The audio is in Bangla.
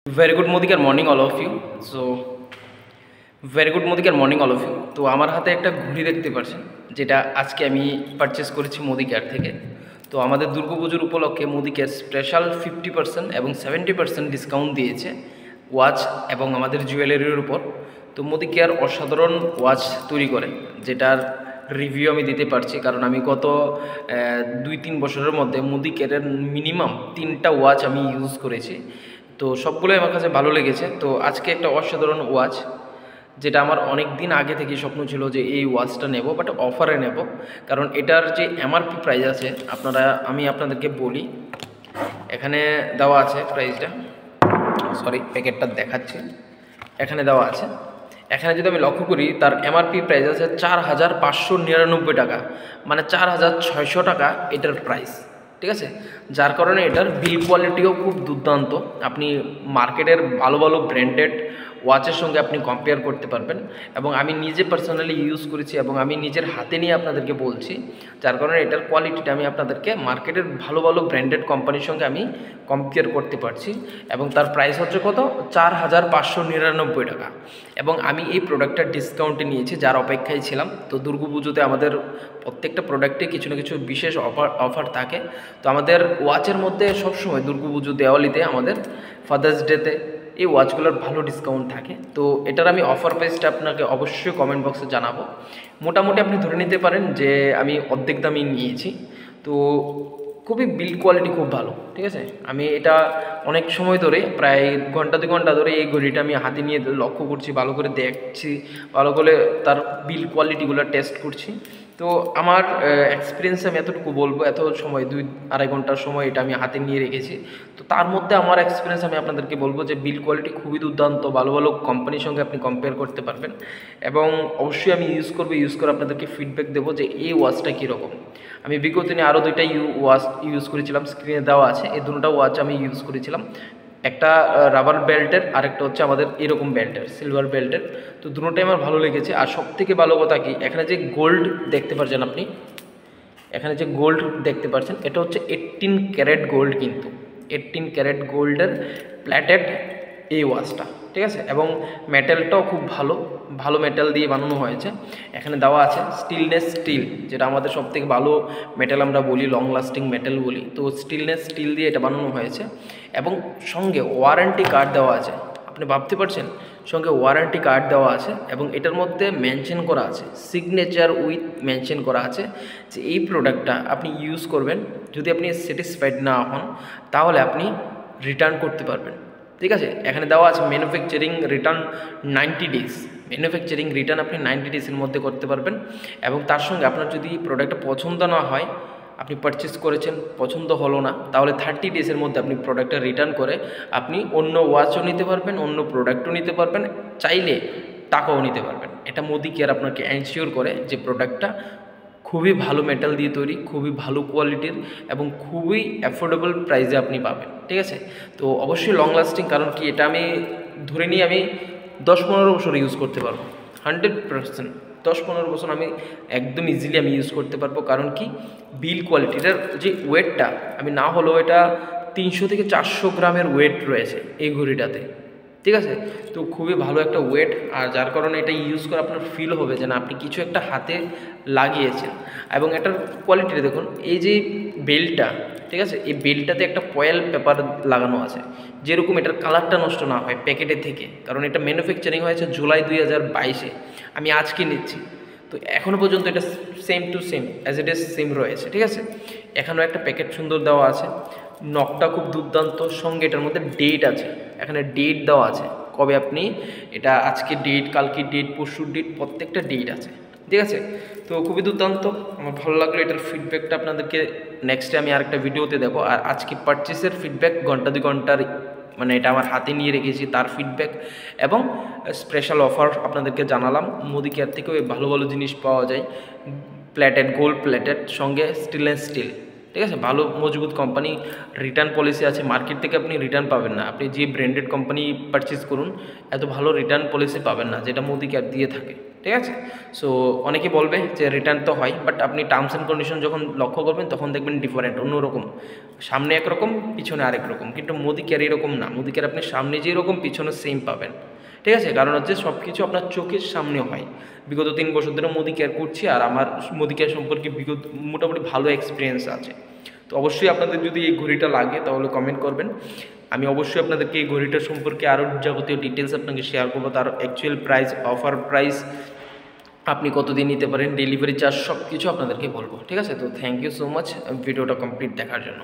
Very good morning all of you. Very good morning all of you. তো আমার হাতে একটা ঘড়ি দেখতে পাচ্ছেন, যেটা আজকে আমি পারচেস করেছি মোদি কেয়ার থেকে। তো আমাদের দুর্গাপুজোর উপলক্ষে মোদি কেয়ার স্পেশাল 50% এবং 70% ডিসকাউন্ট দিয়েছে ওয়াচ এবং আমাদের জুয়েলারির উপর। তো মোদি কেয়ার অসাধারণ ওয়াচ তৈরি করে, যেটার রিভিউ আমি দিতে পারছি, কারণ আমি গত 2-3 বছরের মধ্যে মোদি কেয়ারের মিনিমাম 3টা ওয়াচ আমি ইউজ করেছি। তো সবগুলোই আমার কাছে ভালো লেগেছে। তো আজকে একটা অসাধারণ ওয়াচ, যেটা আমার অনেক দিন আগে থেকে স্বপ্ন ছিল যে এই ওয়াচটা নেব, বাট অফারে নেব। কারণ এটার যে এমআরপি প্রাইস আছে, আমি আপনাদেরকে বলি, এখানে দেওয়া আছে প্রাইসটা, সরি প্যাকেটটা দেখাচ্ছি, এখানে দেওয়া আছে। এখানে যদি আমি লক্ষ্য করি, তার এমআরপি প্রাইস আছে 4,599 টাকা, মানে 4,600 টাকা এটার প্রাইস, ঠিক আছে। যার কারণে এটার বিল কোয়ালিটিও খুব দুর্দান্ত। আপনি মার্কেটের ভালো ভালো ব্র্যান্ডেড ওয়াচের সঙ্গে আপনি কম্পেয়ার করতে পারবেন। এবং আমি নিজে পার্সোনালি ইউজ করেছি এবং আমি নিজের হাতে নিয়ে আপনাদেরকে বলছি, যার কারণে এটার কোয়ালিটিটা আমি আপনাদেরকে মার্কেটের ভালো ভালো ব্র্যান্ডেড কোম্পানির সঙ্গে আমি কম্পেয়ার করতে পারছি। এবং তার প্রাইস হচ্ছে কত, 4,599 টাকা। এবং আমি এই প্রোডাক্টটা ডিসকাউন্টে নিয়েছি, যার অপেক্ষায় ছিলাম। তো দুর্গাপুজোতে আমাদের প্রত্যেকটা প্রোডাক্টে কিছু না কিছু বিশেষ অফার থাকে। তো আমাদের ওয়াচের মধ্যে সবসময় দুর্গাপুজো, দেওয়ালিতে, আমাদের ফাদার্স ডেতে এই ওয়াচগুলোর ভালো ডিসকাউন্ট থাকে। তো এটার আমি অফার প্রাইসটা আপনাকে অবশ্যই কমেন্ট বক্সে জানাবো। মোটামুটি আপনি ধরে নিতে পারেন যে আমি অর্ধেক দামই নিয়েছি। তো খুবই বিল্ড কোয়ালিটি খুব ভালো, ঠিক আছে। আমি এটা অনেক সময় ধরে, প্রায় ঘন্টা 2 ঘন্টা ধরে এই ঘড়িটা আমি হাতে নিয়ে লক্ষ্য করছি, ভালো করে দেখছি, ভালো করে তার বিল্ড কোয়ালিটিগুলো টেস্ট করছি। তো আমার এক্সপিরিয়েন্সে আমি এতটুকু বলবো, এত সময় 2-2.5 ঘন্টার সময় এটা আমি হাতে নিয়ে রেখেছি। তো তার মধ্যে আমার এক্সপিরিয়েন্স আমি আপনাদেরকে বলবো যে বিল্ড কোয়ালিটি খুবই দুর্দান্ত, ভালো ভালো কোম্পানির সঙ্গে আপনি কম্পেয়ার করতে পারবেন। এবং অবশ্যই আমি ইউজ করে আপনাদেরকে ফিডব্যাক দেবো যে এই ওয়াচটা কীরকম। আমি বিগত দিনে আরও 2টা ওয়াচ ইউজ করেছিলাম, স্ক্রিনে দেওয়া আছে। এই 2টা ওয়াচ আমি ইউজ করেছিলাম, একটা রাবার বেল্টের, আরেকটা হচ্ছে আমাদের এরকম বেল্টের, সিলভার বেল্টের। তো দুটোটাই আমার ভালো লেগেছে। আর সবথেকে ভালো কথা কি, এখানে যে গোল্ড দেখতে পাচ্ছেন আপনি, এখানে যে গোল্ড দেখতে পাচ্ছেন, এটা হচ্ছে 18 ক্যারেট গোল্ড, কিন্তু 18 ক্যারেট গোল্ডের প্ল্যাটেড এই ওয়াচটা, ঠিক আছে। এবং মেটালটাও খুব ভালো ভালো মেটাল দিয়ে বানানো হয়েছে। এখানে দেওয়া আছে স্টিলনেস স্টিল, যেটা আমাদের সবথেকে ভালো মেটাল আমরা বলি, লং লাস্টিং মেটাল বলি। তো স্টিলনেস স্টিল দিয়ে এটা বানানো হয়েছে। এবং সঙ্গে ওয়ারেন্টি কার্ড দেওয়া আছে। আপনি ভাবতে পারছেন, সঙ্গে ওয়ারেন্টি কার্ড দেওয়া আছে। এবং এটার মধ্যে মেনশন করা আছে, সিগনেচার উইথ মেনশন করা আছে, যে এই প্রোডাক্টটা আপনি ইউজ করবেন, যদি আপনি স্যাটিসফাইড না হন তাহলে আপনি রিটার্ন করতে পারবেন, ঠিক আছে। এখানে দেওয়া আছে manufacturing return 90 days, manufacturing return আপনি 90 ডেজের মধ্যে করতে পারবেন। এবং তার সঙ্গে আপনার যদি প্রোডাক্টটা পছন্দ না হয়, আপনি পারচেস করেছেন, পছন্দ হলো না, তাহলে 30 ডেজের মধ্যে আপনি প্রোডাক্টটা রিটার্ন করে আপনি অন্য ওয়াচও নিতে পারবেন, অন্য প্রোডাক্টও নিতে পারবেন, চাইলে টাকাও নিতে পারবেন। এটা মোদি কেয়ার আপনাকে এনশিওর করে যে প্রোডাক্টটা খুবই ভালো মেটাল দিয়ে তৈরি, খুবই ভালো কোয়ালিটির, এবং খুবই অ্যাফোর্ডেবল প্রাইসে আপনি পাবেন, ঠিক আছে। তো অবশ্যই লং লাস্টিং, কারণ কি এটা আমি ধরে নিই আমি 10-15 বছর ইউজ করতে পারবো, 100%। 10-15 বছর আমি একদম ইজিলি আমি ইউজ করতে পারবো। কারণ কি, বিল কোয়ালিটিটার যে ওয়েটটা, আমি না হলেও এটা 300 থেকে 400 গ্রামের ওয়েট রয়েছে এই ঘড়িটাতে, ঠিক আছে। তো খুবই ভালো একটা ওয়েট, আর যার কারণে এটা ইউজ করে আপনার ফিল হবে যে না, আপনি কিছু একটা হাতে লাগিয়েছেন। এবং এটার কোয়ালিটিটা দেখুন, এই যে বেল্টটা, ঠিক আছে, এই বেল্টটাতে একটা ফয়েল পেপার লাগানো আছে, যেরকম এটার কালারটা নষ্ট না হয় প্যাকেটে থেকে। কারণ এটা ম্যানুফ্যাকচারিং হয়েছে জুলাই 2022-এ, আমি আজকে নিচ্ছি। তো এখনও পর্যন্ত এটা same to same, as it is same রয়েছে, ঠিক আছে। এখানেও একটা প্যাকেট সুন্দর দেওয়া আছে, নকটা খুব দুর্দান্ত। সঙ্গে এটার মধ্যে ডেট আছে, এখানে ডেট দেওয়া আছে, কবে আপনি এটা, আজকে ডেট, কালকে ডেট, পরশুর ডেট, প্রত্যেকটা ডেট আছে, ঠিক আছে। তো খুবই দুর্দান্ত, আমার ভালো লাগলো। এটার ফিডব্যাকটা আপনাদেরকে নেক্সটে আমি আরেকটা ভিডিওতে দেবো। আর আজকে পারচেসের ফিডব্যাক, ঘন্টা 2 ঘন্টার, মানে এটা আমার হাতে নিয়ে রেখেছি, তার ফিডব্যাক এবং স্পেশাল অফার আপনাদেরকে জানালাম। মোদি কেয়ার থেকেও ভালো ভালো জিনিস পাওয়া যায়, প্ল্যাটেড, গোল্ড প্ল্যাটেড, সঙ্গে স্টেনলেস স্টিল, ঠিক আছে, ভালো মজবুত কোম্পানি, রিটার্ন পলিসি আছে, মার্কেট থেকে আপনি রিটার্ন পাবেন না। আপনি যে ব্র্যান্ডেড কোম্পানি পারচেজ করুন এত ভালো রিটার্ন পলিসি পাবেন না যেটা মোদি কেয়ার দিয়ে থাকে। ঠিক আছে, সো অনেকে বলবে যে রিটার্ন তো হয়, বাট আপনি টার্মস অ্যান্ড কন্ডিশন যখন লক্ষ্য করবেন তখন দেখবেন ডিফারেন্ট, অন্যরকম, সামনে একরকম পিছনে আরেক রকম। কিন্তু মোদি কেয়ার এরকম না, মোদি কেয়ার আপনি সামনে যেরকম পিছনে সেম পাবেন। ঠিক আছে, কারণ হচ্ছে সব কিছু আপনার চোখের সামনে হয়। বিগত 3 বছর ধরে মোদি কেয়ার করছি আর আমার মোদি কেয়ার সম্পর্কে মোটামুটি ভালো এক্সপিরিয়েন্স আছে। তো অবশ্যই আপনাদের যদি এই ঘড়িটা লাগে তাহলে কমেন্ট করবেন, আমি অবশ্যই আপনাদেরকে এই ঘড়িটা সম্পর্কে আরও যাবতীয় ডিটেলস আপনাকে শেয়ার করবো, তার অ্যাকচুয়াল প্রাইস, অফার প্রাইস, আপনি কতদিন নিতে পারেন, ডেলিভারি চার্জ, সব কিছু আপনাদেরকে বলবো। ঠিক আছে, তো থ্যাংক ইউ সো মাচ ভিডিওটা কমপ্লিট দেখার জন্য।